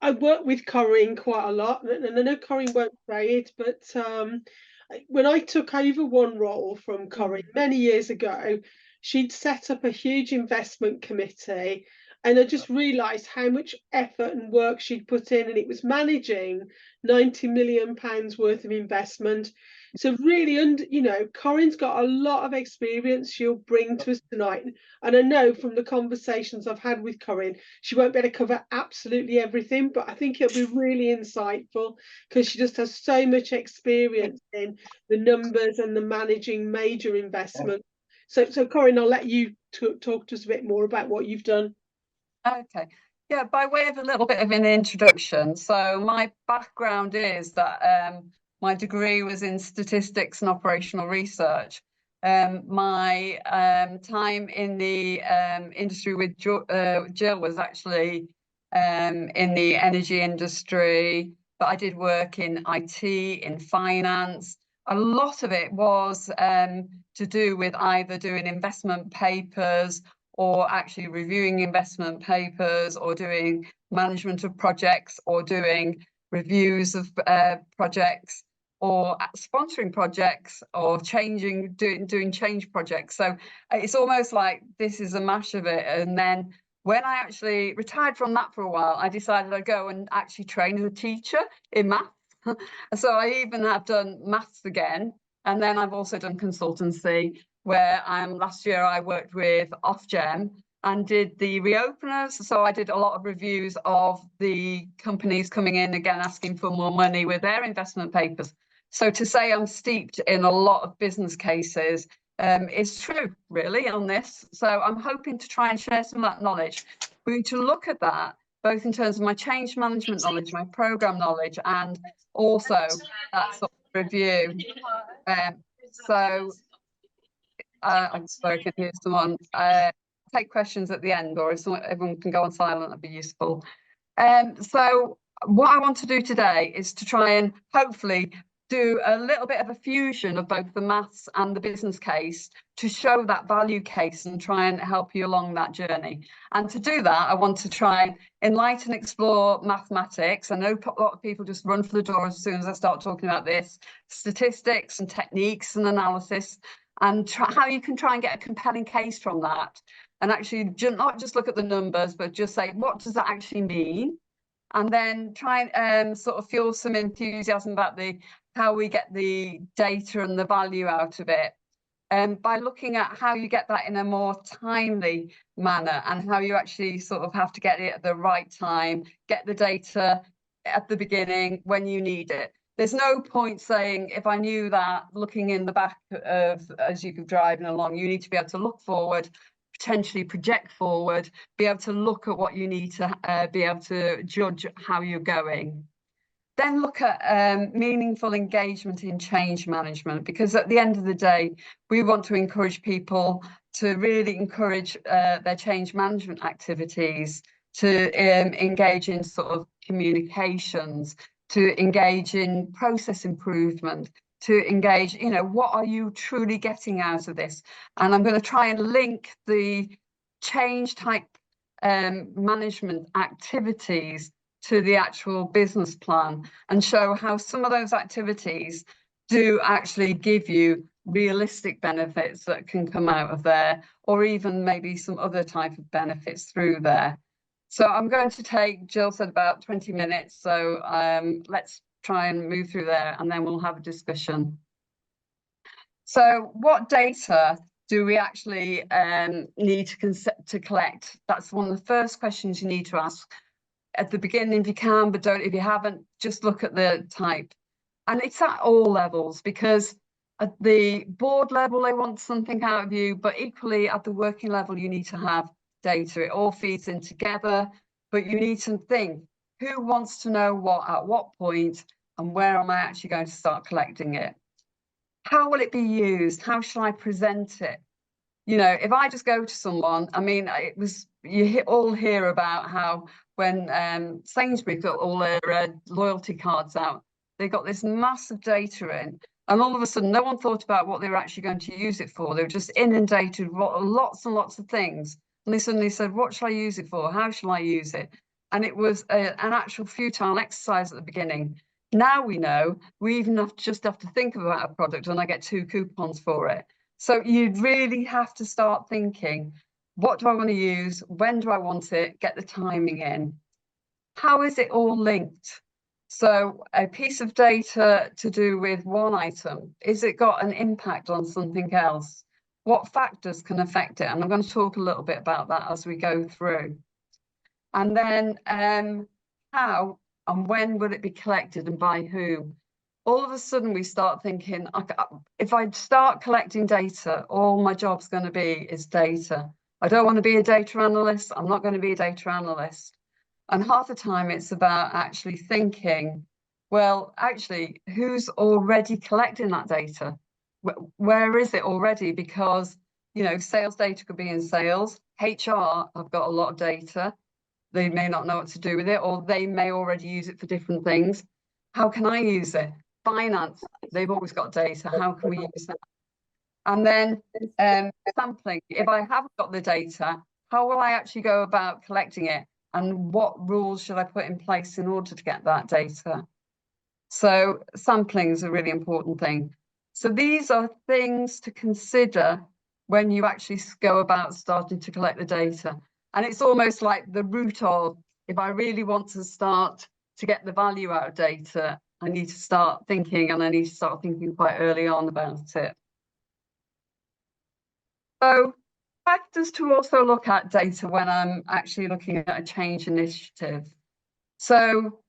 I work with Corinne quite a lot, and I know Corinne won't say it, but when I took over one role from Corinne many years ago, she'd set up a huge investment committee, and I just realised how much effort and work she'd put in, and it was managing £90 million worth of investment. So really, Corinne's got a lot of experience she'll bring to us tonight, and I know from the conversations I've had with Corinne, she won't be able to cover absolutely everything, but I think it'll be really insightful because she just has so much experience in the numbers and the managing major investments. So Corinne, I'll let you talk to us a bit more about what you've done. Okay. Yeah, by way of a little bit of an introduction. So my background is that my degree was in statistics and operational research. My time in the industry with Jill was actually in the energy industry, but I did work in IT, in finance. A lot of it was to do with either doing investment papers or actually reviewing investment papers or doing management of projects or doing reviews of projects or sponsoring projects or doing change projects. So it's almost like this is a mash of it. And then when I actually retired from that for a while, I decided I'd go and actually train as a teacher in maths. So I even have done maths again. And then I've also done consultancy where last year I worked with Ofgem and did the reopeners. So I did a lot of reviews of the companies coming in again, asking for more money with their investment papers. So to say I'm steeped in a lot of business cases is true, really, on this. So I'm hoping to try and share some of that knowledge. We're going to look at that both in terms of my change management knowledge, my program knowledge, and also that sort of review. So I'm sorry, I can hear someone. Take questions at the end, or if everyone can go on silent, that'd be useful. So what I want to do today is to try and hopefully do a little bit of a fusion of both the maths and the business case to show that value case and try and help you along that journey. And to do that, I want to try and enlighten, explore mathematics. I know a lot of people just run for the door as soon as I start talking about this, statistics and techniques and analysis, and how you can try and get a compelling case from that. And actually not just look at the numbers, but just say, what does that actually mean? And then try and sort of fuel some enthusiasm about how we get the data and the value out of it. By looking at how you get that in a more timely manner and how you actually sort of have to get it at the right time, get the data at the beginning when you need it. There's no point saying, if I knew that, looking in the back of, as you're driving along, you need to be able to look forward, potentially project forward, be able to look at what you need to be able to judge how you're going. Then look at meaningful engagement in change management, because at the end of the day, we want to encourage people to really encourage their change management activities, to engage in sort of communications, to engage in process improvement, to engage, what are you truly getting out of this? And I'm going to try and link the change type management activities to the actual business plan and show how some of those activities do actually give you realistic benefits that can come out of there, or even maybe some other type of benefits through there. So I'm going to take, Jill said about 20 minutes, so let's try and move through there and then we'll have a discussion. So what data do we actually need to collect? That's one of the first questions you need to ask at the beginning if you can, but don't if you haven't, just look at the type. And it's at all levels, because at the board level, they want something out of you, but equally at the working level, you need to have data. It all feeds in together, but you need to think, who wants to know what at what point, and where am I actually going to start collecting it? How will it be used? How shall I present it? If I just go to someone, I mean, you all hear about how when Sainsbury's got all their loyalty cards out, they got this massive data in, and all of a sudden no one thought about what they were actually going to use it for. They were just inundated with lots and lots of things, and they suddenly said, what shall I use it for? How shall I use it? and it was an actual futile exercise at the beginning. Now we know we even just have to think about a product and I get 2 coupons for it. So you really have to start thinking, what do I want to use? When do I want it? Get the timing in. How is it all linked? So a piece of data to do with one item, is it got an impact on something else? What factors can affect it? And I'm going to talk a little bit about that as we go through. And then how and when will it be collected and by whom? All of a sudden we start thinking, if I start collecting data, all my job's going to be is data. I don't want to be a data analyst. I'm not going to be a data analyst. And half the time it's about actually thinking, well, actually, who's already collecting that data? Where is it already? Because, you know, sales data could be in sales. HR have got a lot of data. They may not know what to do with it, or they may already use it for different things. How can I use it? Finance, they've always got data. How can we use that? And then sampling. If I haven't got the data, how will I actually go about collecting it? And what rules should I put in place in order to get that data? So sampling is a really important thing. So these are things to consider when you actually go about starting to collect the data. And it's almost like the root of, if I really want to start to get the value out of data, I need to start thinking, and I need to start thinking quite early on about it. So factors to also look at data when I'm actually looking at a change initiative. So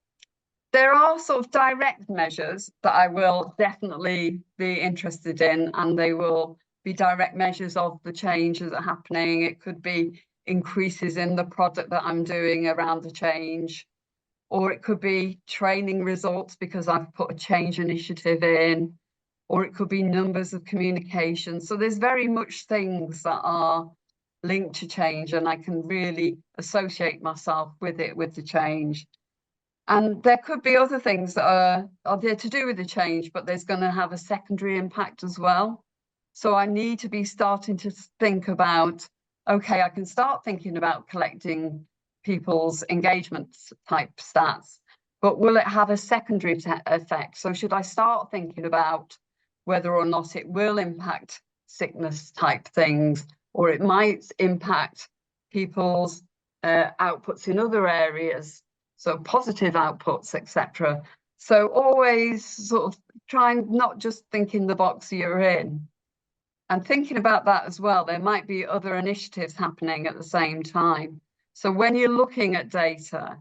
there are sort of direct measures that I will definitely be interested in, and they will be direct measures of the changes that are happening. It could be increases in the product that I'm doing around the change, or it could be training results because I've put a change initiative in, or it could be numbers of communication. So there's very much things that are linked to change, and I can really associate myself with it, with the change. And there could be other things that are there to do with the change, but there's going to have a secondary impact as well. So I need to be starting to think about, okay, I can start thinking about collecting people's engagement type stats, but will it have a secondary effect? So should I start thinking about whether or not it will impact sickness type things, or it might impact people's outputs in other areas? So positive outputs, etc. So always sort of trying not just think in the box you're in, and thinking about that as well. There might be other initiatives happening at the same time. So when you're looking at data,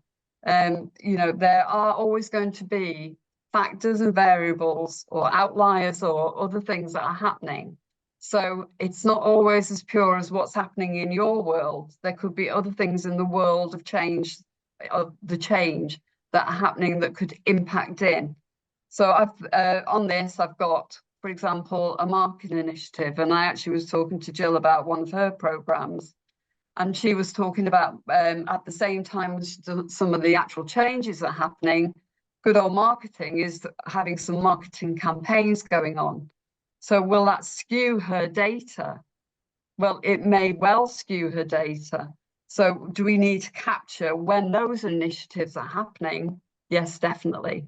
you know, there are always going to be factors and variables or outliers or other things that are happening. So it's not always as pure as what's happening in your world. There could be other things in the world of change, of the change that are happening that could impact in. So I've on this, I've got, for example, a marketing initiative, and I actually was talking to Jill about one of her programs, and she was talking about at the same time as some of the actual changes that are happening, good old marketing is having some marketing campaigns going on. So will that skew her data? Well, it may well skew her data. So do we need to capture when those initiatives are happening? Yes, definitely.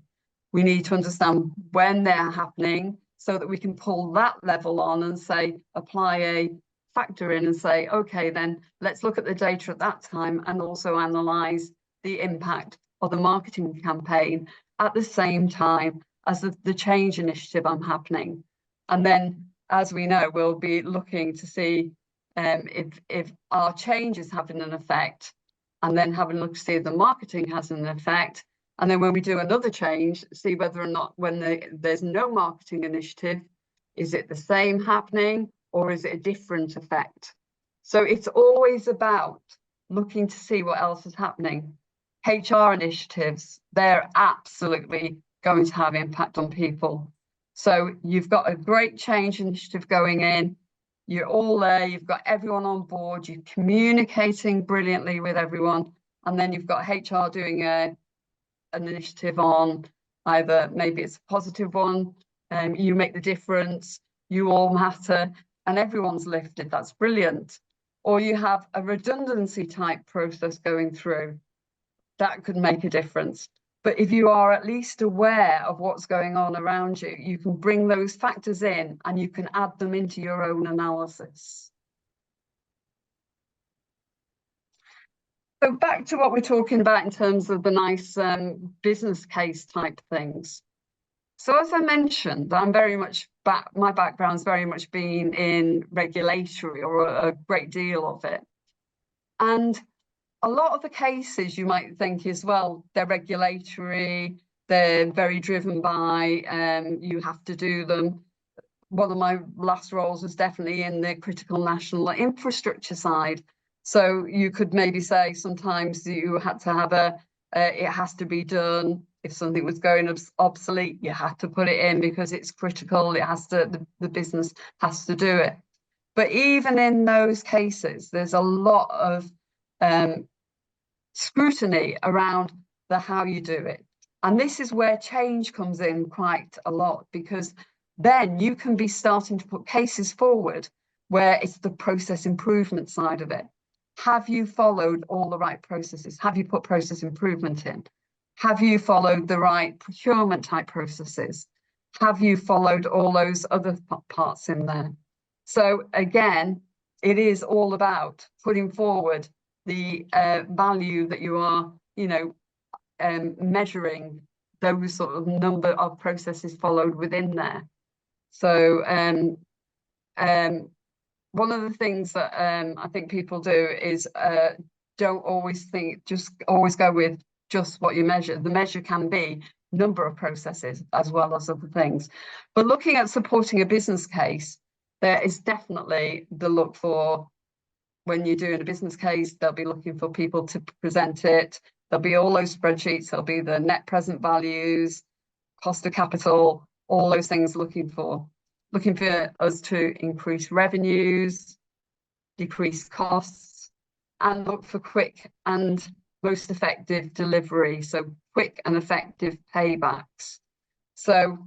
We need to understand when they're happening so that we can pull that level on and say, apply a factor in and say, okay, then let's look at the data at that time and also analyze the impact of the marketing campaign at the same time as the change initiative happening. And then, as we know, we'll be looking to see if our change is having an effect, and then having a look to see if the marketing has an effect. And then when we do another change, see whether or not when there's no marketing initiative, is it the same happening or is it a different effect? So it's always about looking to see what else is happening. HR initiatives, they're absolutely going to have impact on people. So you've got a great change initiative going in. You're all there, you've got everyone on board, you're communicating brilliantly with everyone, and then you've got HR doing an initiative on either, maybe it's a positive one, you make the difference, you all matter, and everyone's lifted. That's brilliant. Or you have a redundancy type process going through. that could make a difference. But if you are at least aware of what's going on around you, you can bring those factors in and you can add them into your own analysis. So back to what we're talking about in terms of the nice business case type things. So as I mentioned, I'm very much my background's very much been in regulatory, or a great deal of it. And a lot of the cases you might think is, well, they're regulatory, they're very driven by, you have to do them. One of my last roles was definitely in the critical national infrastructure side. So you could maybe say sometimes you had to have it has to be done. If something was going obsolete, you had to put it in because it's critical. It has to, the business has to do it. But even in those cases, there's a lot of scrutiny around how you do it. And this is where change comes in quite a lot, because then you can be starting to put cases forward where it's the process improvement side of it. Have you followed all the right processes? Have you put process improvement in? Have you followed the right procurement type processes? Have you followed all those other parts in there? So again, it is all about putting forward the value that you are, measuring those sort of number of processes followed within there. So one of the things that I think people do is don't always think, just always go with just what you measure. The measure can be number of processes as well as other things. But looking at supporting a business case, there is definitely the look for, when you're doing a business case, they'll be looking for people to present it. There'll be all those spreadsheets, there'll be the net present values, cost of capital, all those things looking for us to increase revenues, decrease costs, and look for quick and most effective delivery. So quick and effective paybacks. So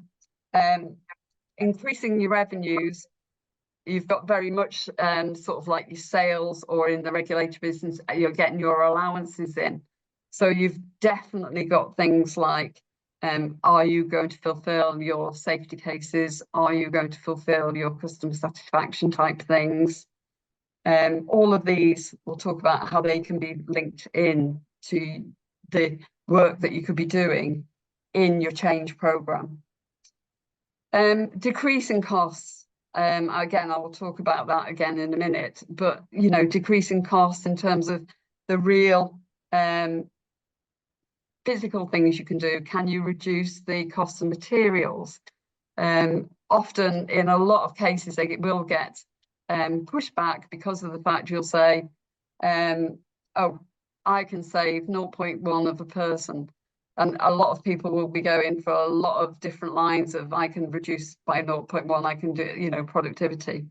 increasing your revenues, you've got very much sort of like your sales, or in the regulatory business, you're getting your allowances in. So you've definitely got things like, are you going to fulfill your safety cases? Are you going to fulfill your customer satisfaction type things? All of these, we'll talk about how they can be linked in to the work that you could be doing in your change program. Decreasing costs. Again, I will talk about that again in a minute, but decreasing costs in terms of the real physical things you can do. Can you reduce the cost of materials? Often in a lot of cases, they will get pushback because of the fact you'll say, oh, I can save 0.1 of a person. And a lot of people will be going for a lot of different lines of, I can reduce by 0.1, I can do, productivity.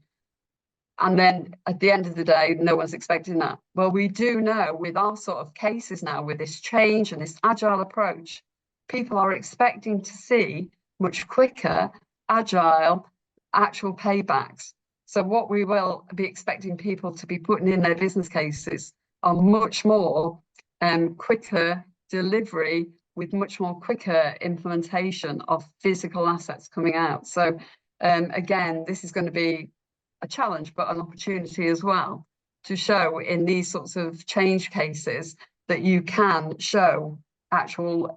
And then at the end of the day, no one's expecting that. Well, we do know with our sort of cases now, with this change and this agile approach, people are expecting to see much quicker, agile, actual paybacks. So what we will be expecting people to be putting in their business cases are much more quicker delivery, with much more quicker implementation of physical assets coming out. So again, this is going to be a challenge, but an opportunity as well, to show in these sorts of change cases that you can show actual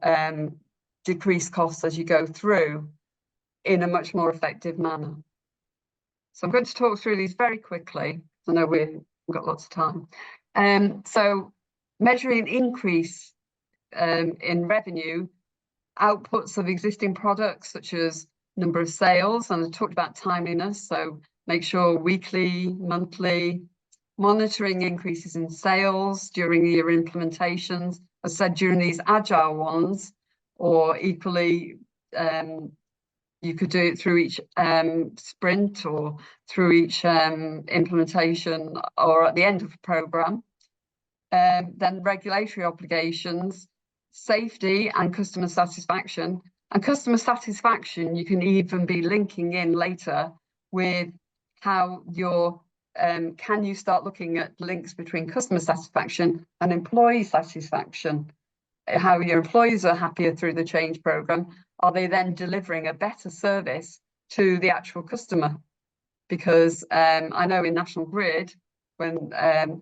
decreased costs as you go through in a much more effective manner. So I'm going to talk through these very quickly. I know we've got lots of time. So measuring increase in revenue, outputs of existing products such as number of sales, and I talked about timeliness, so make sure weekly, monthly, monitoring increases in sales during your implementations. As I said, during these agile ones, or equally, you could do it through each sprint, or through each implementation, or at the end of a program. Then regulatory obligations, safety and customer satisfaction. And customer satisfaction, you can even be linking in later with how your can you start looking at links between customer satisfaction and employee satisfaction. how your employees are happier through the change program, are they then delivering a better service to the actual customer? Because I know in National Grid, when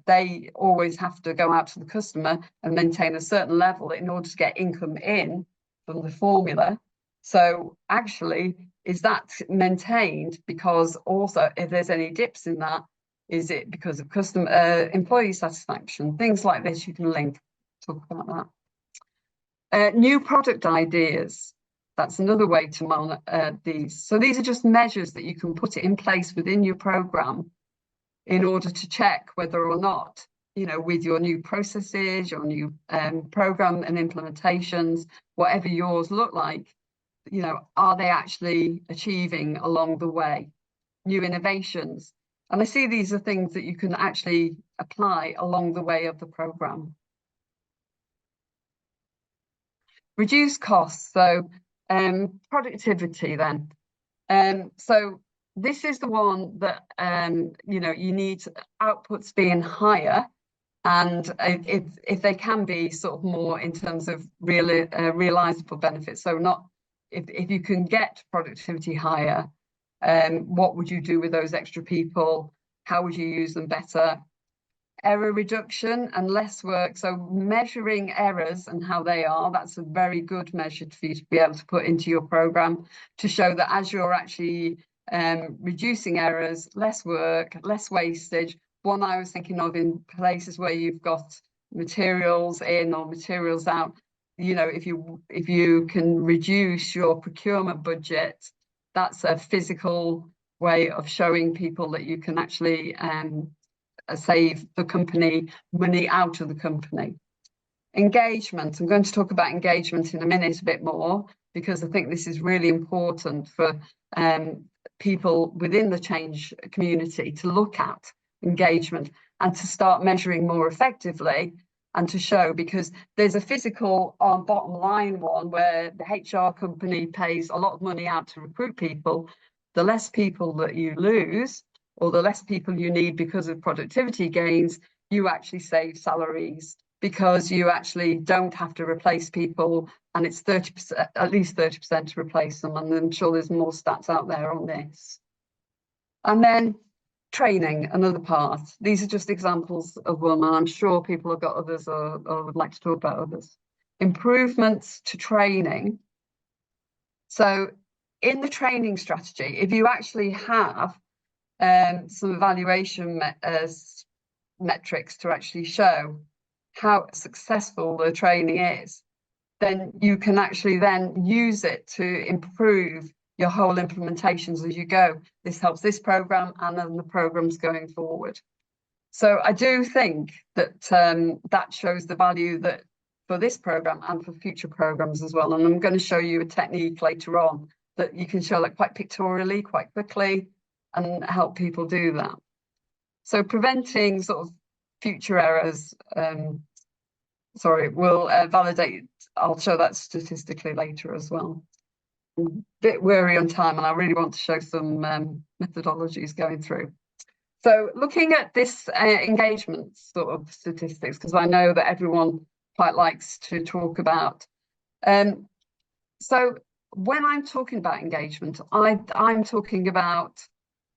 they always have to go out to the customer and maintain a certain level in order to get income in from the formula. So actually, is that maintained? Because also, if there's any dips in that, is it because of customer employee satisfaction? Things like this you can link. Talk about that. New product ideas. That's another way to monitor these. So these are just measures that you can put in place within your program in order to check whether or not, you know, with your new processes, your new program and implementations, whatever yours look like, you know, are they actually achieving along the way? New innovations. And I see these are things that you can actually apply along the way of the program. Reduce costs, so productivity then. So this is the one that you know, you need outputs being higher, and if they can be sort of more in terms of realizable benefits. So not if you can get productivity higher, what would you do with those extra people? How would you use them better? Error reduction and less work. So measuring errors and how they are, that's a very good measure for you to be able to put into your program to show that as you're actually reducing errors, less work, less wastage. One I was thinking of in places where you've got materials in or materials out, you know, if you can reduce your procurement budget, that's a physical way of showing people that you can actually save the company money out of the company. Engagement. I'm going to talk about engagement in a minute a bit more, because I think this is really important for people within the change community to look at engagement and to start measuring more effectively and to show, because there's a physical bottom line one where the HR company pays a lot of money out to recruit people. The less people that you lose, or the less people you need because of productivity gains, you actually save salaries because you actually don't have to replace people, and it's 30%, at least 30% to replace them. And I'm sure there's more stats out there on this. And then training, another part. These are just examples of one, and I'm sure people have got others or would like to talk about others. Improvements to training. So in the training strategy, if you actually have some evaluation metrics to actually show how successful the training is, then you can actually then use it to improve your whole implementations as you go. This helps this program and then the programs going forward. So I do think that that shows the value that for this program and for future programs as well. And I'm going to show you a technique later on that you can show like quite pictorially, quite quickly, and help people do that. So preventing sort of future errors, will validate. I'll show that statistically later as well. I'm a bit weary on time, and I really want to show some methodologies going through. So looking at this engagement sort of statistics, because I know that everyone quite likes to talk about. So when I'm talking about engagement, I'm talking about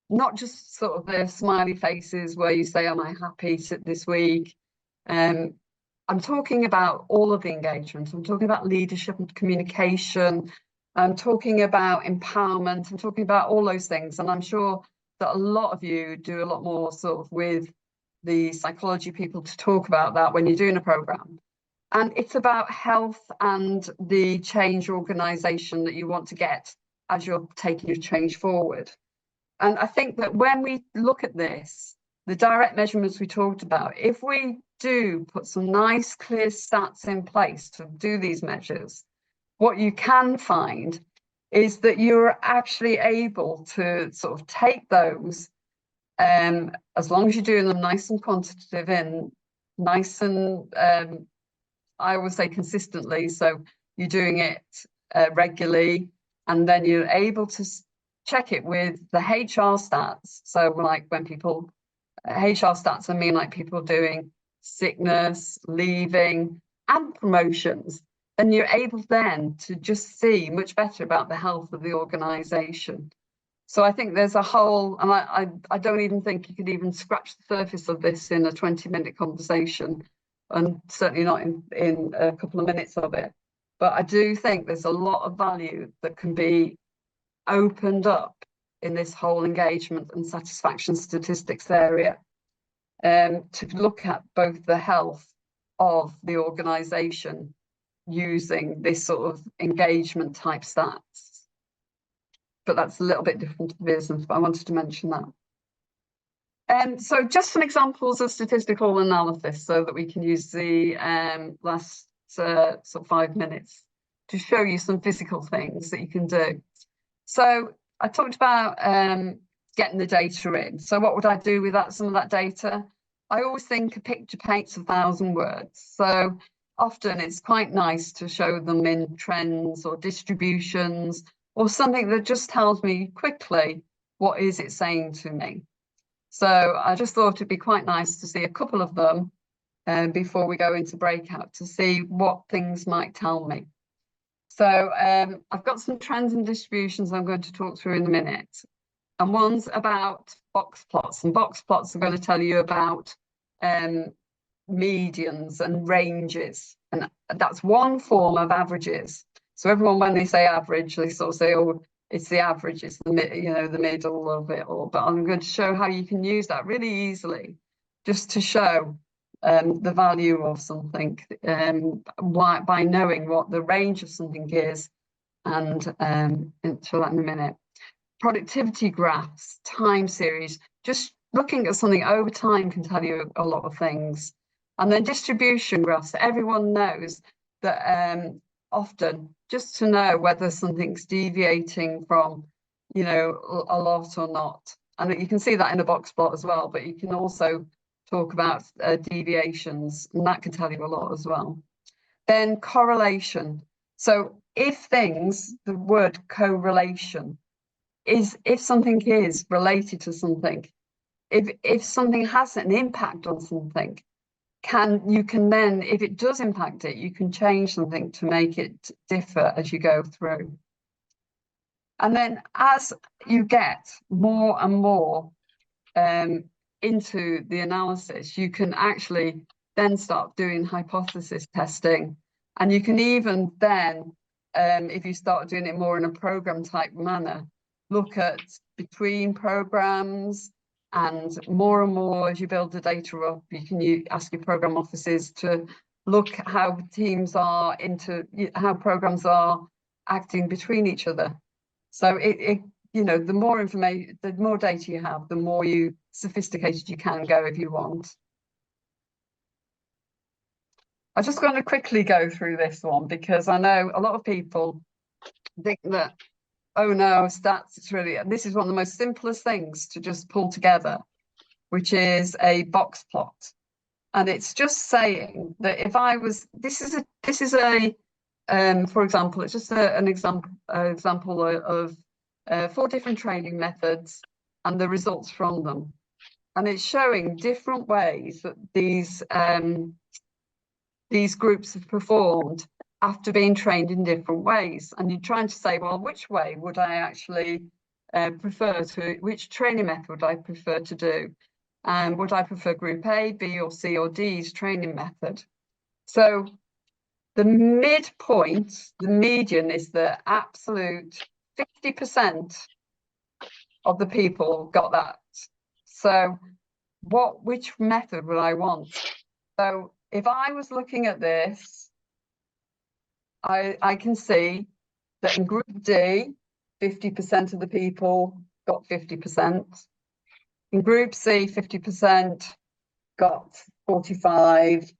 not just sort of the smiley faces where you say, am I happy this week? I'm talking about all of the engagement. I'm talking about leadership and communication. I'm talking about empowerment. I'm talking about all those things. And I'm sure that a lot of you do a lot more sort of with the psychology people to talk about that when you're doing a program. And it's about health and the change organization that you want to get as you're taking your change forward. And I think that when we look at this, the direct measurements we talked about, if we do put some nice, clear stats in place to do these measures, what you can find is that you're actually able to sort of take those, as long as you're doing them nice and quantitative and nice and, I always say consistently, so you're doing it regularly, and then you're able to check it with the HR stats. So like when people, HR stats, I mean like people doing sickness, leaving, and promotions, then you're able then to just see much better about the health of the organisation. So I think there's a whole, and I don't even think you could even scratch the surface of this in a 20-minute conversation, and certainly not in a couple of minutes of it. But I do think there's a lot of value that can be opened up in this whole engagement and satisfaction statistics area, to look at both the health of the organisation using this sort of engagement type stats. But that's a little bit different to business, but I wanted to mention that. So just some examples of statistical analysis so that we can use the last sort of 5 minutes to show you some physical things that you can do. So I talked about getting the data in. So what would I do with that? Some of that data? I always think a picture paints 1,000 words. So often it's quite nice to show them in trends or distributions, or something that just tells me quickly what is it saying to me. So I just thought it'd be quite nice to see a couple of them before we go into breakout, to see what things might tell me. So I've got some trends and distributions I'm going to talk through in a minute. And one's about box plots, and box plots are going to tell you about medians and ranges, and that's one form of averages. So everyone, when they say average, they sort of say, oh, it's the average, it's the the middle of it all. But I'm going to show how you can use that really easily, just to show the value of something, by knowing what the range of something is, and show that in a minute. Productivity graphs, time series, just looking at something over time can tell you a lot of things. And then distribution graphs, everyone knows that often just to know whether something's deviating from, a lot or not. And you can see that in the box plot as well, but you can also talk about deviations, and that can tell you a lot as well. Then correlation. So if the word correlation is if something is related to something, if something has an impact on something, you can then, if it does impact it, you can change something to make it differ as you go through. And then as you get more and more into the analysis, you can actually then start doing hypothesis testing. And you can even then, if you start doing it more in a program type manner, look at between programs, and more as you build the data up, you can ask your program offices to look at how teams are how programs are acting between each other. So the more information, the more data you have, the more sophisticated you can go if you want. I'm just going to quickly go through this one, because I know a lot of people think that, oh no, stats, this is one of the most simplest things to just pull together, which is a box plot. And it's just saying that if I was, this is for example, it's just an example of 4 different training methods and the results from them. And it's showing different ways that these groups have performed after being trained in different ways. And you're trying to say, well, which way would I actually which training method would I prefer to do? And would I prefer group A, B, or C, or D's training method? So the midpoint, the median, is the absolute 50% of the people got that. So which method would I want? So if I was looking at this, I can see that in group D, 50% of the people got 50%. In group C, 50% got 45.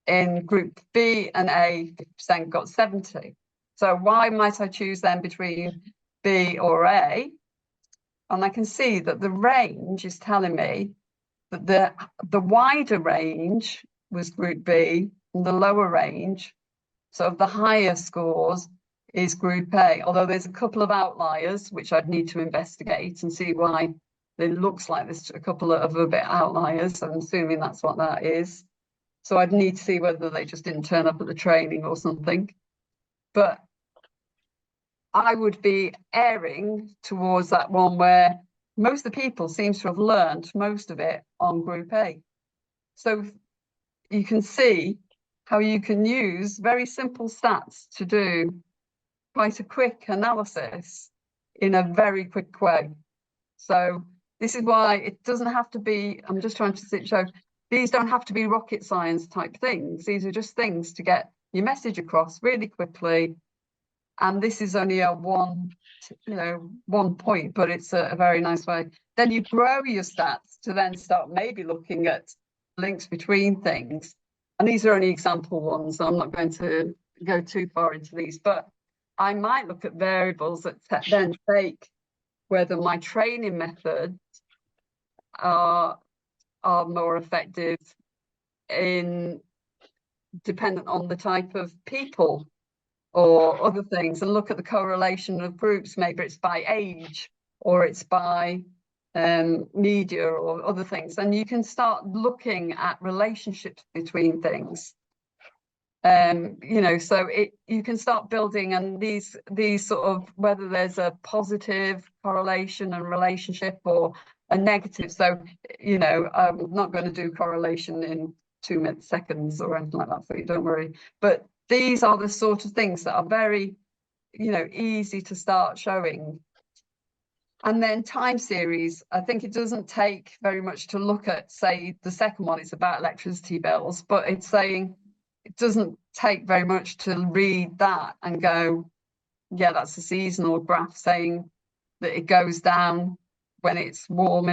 In group B and A, 50% got 70. So why might I choose then between B or A? And I can see that the range is telling me that the wider range was group B, and the lower range, so the higher scores, is group A. Although there's a couple of outliers which I'd need to investigate and see why it looks like there's a couple of a bit outliers. I'm assuming that's what that is. So I'd need to see whether they just didn't turn up at the training or something. But I would be erring towards that one where most of the people seems to have learned most of it on Group A. So you can see how you can use very simple stats to do quite a quick analysis in a very quick way. So this is why it doesn't have to be, I'm just trying to show, these don't have to be rocket science type things. These are just things to get your message across really quickly. And this is only a one point, but it's a very nice way. Then you grow your stats to then start maybe looking at links between things. And these are only example ones, so I'm not going to go too far into these, but I might look at variables that then take whether my training methods are more effective in dependent on the type of people or other things, and look at the correlation of groups. Maybe it's by age or it's by media or other things, and you can start looking at relationships between things. So you can start building, and these sort of, whether there's a positive correlation and relationship or a negative. So I'm not going to do correlation in 2 seconds or anything like that, so you don't worry. But these are the sort of things that are very easy to start showing. And then time series, I think it doesn't take very much to look at, say, the second one is about electricity bills, but it's saying it doesn't take very much to read that and go, yeah, that's a seasonal graph saying that it goes down when it's warm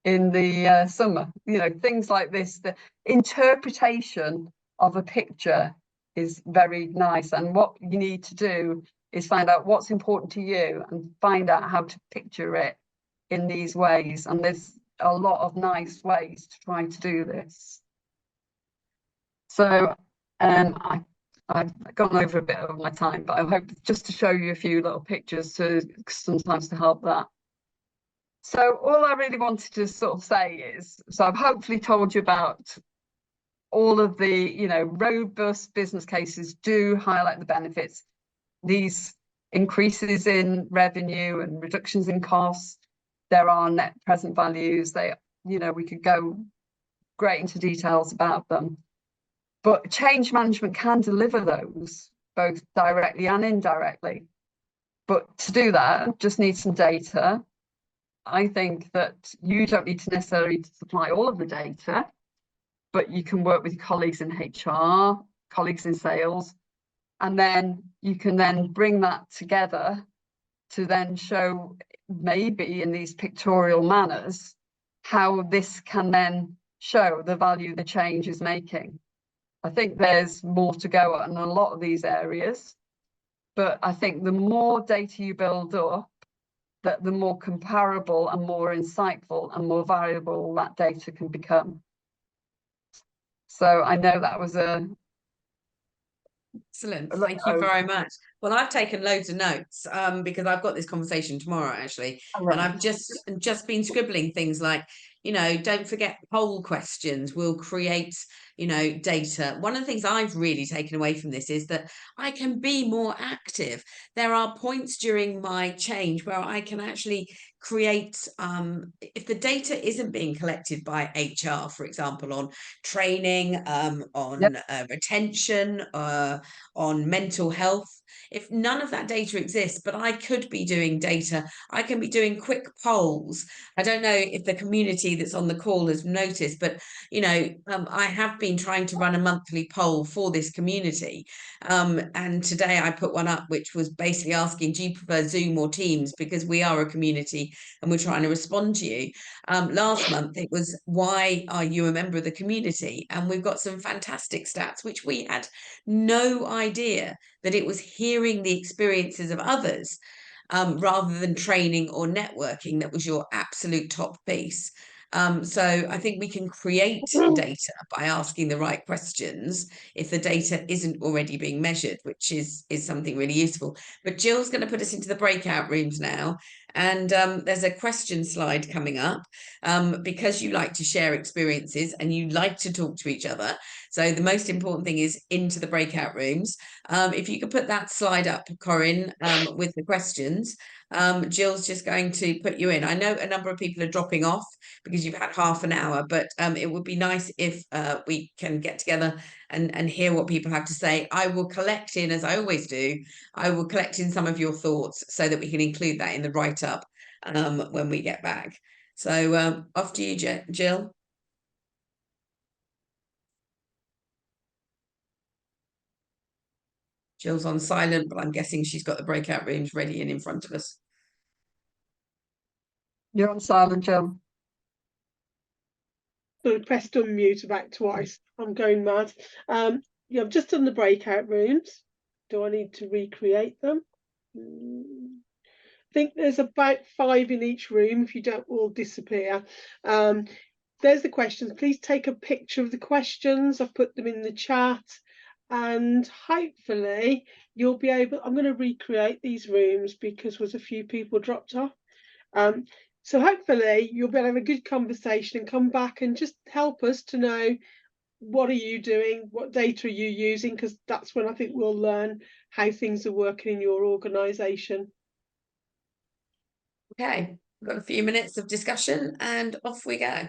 in the summer. Things like this. The interpretation of a picture is very nice, and what you need to do is find out what's important to you and find out how to picture it in these ways. And there's a lot of nice ways to try to do this. So I've gone over a bit of my time, but I hope just to show you a few little pictures to sometimes to help that. So all I really wanted to sort of say is, so I've hopefully told you about all of the, robust business cases do highlight the benefits. These increases in revenue and reductions in costs, there are net present values. We could go great into details about them. But change management can deliver those both directly and indirectly. But to do that, just need some data. I think that you don't need to necessarily supply all of the data, but you can work with colleagues in HR, colleagues in sales, and then you can then bring that together to then show, maybe in these pictorial manners, how this can then show the value the change is making. I think there's more to go in a lot of these areas, but I think the more data you build up, that the more comparable and more insightful and more valuable that data can become. So I know that was excellent. Thank you very much. Well, I've taken loads of notes because I've got this conversation tomorrow actually, and I've just been scribbling things like, don't forget poll questions will create data. One of the things I've really taken away from this is that I can be more active. There are points during my change where I can actually create, if the data isn't being collected by HR, for example, on training, on retention, on mental health, if none of that data exists, but I could be doing data, I can be doing quick polls. I don't know if the community that's on the call has noticed, but I have been trying to run a monthly poll for this community, and today I put one up which was basically asking, do you prefer Zoom or Teams, because we are a community and we're trying to respond to you. Last month it was, why are you a member of the community? And we've got some fantastic stats which we had no idea, that it was hearing the experiences of others rather than training or networking that was your absolute top piece. So I think we can create data by asking the right questions if the data isn't already being measured, which is something really useful. But Jill's going to put us into the breakout rooms now, And there's a question slide coming up, because you like to share experiences and you like to talk to each other. So the most important thing is into the breakout rooms. If you could put that slide up, Corinne, with the questions. Jill's just going to put you in. I know a number of people are dropping off because you've had half an hour, but it would be nice if we can get together and hear what people have to say. I will collect in, as I always do, I will collect in some of your thoughts so that we can include that in the write-up when we get back. So off to you, Jill. Jill's on silent, but I'm guessing she's got the breakout rooms ready and in front of us. You're on silent, Jill. So pressed unmute about twice. I'm going mad. Yeah, I've just done the breakout rooms. Do I need to recreate them? I think there's about 5 in each room if you don't all disappear. There's the questions. Please take a picture of the questions. I've put them in the chat. And hopefully you'll be able, I'm going to recreate these rooms because there's a few people dropped off. So hopefully you'll be able to have a good conversation and come back and just help us to know what are you doing, what data are you using, because that's when I think we'll learn how things are working in your organisation. Okay, we've got a few minutes of discussion and off we go.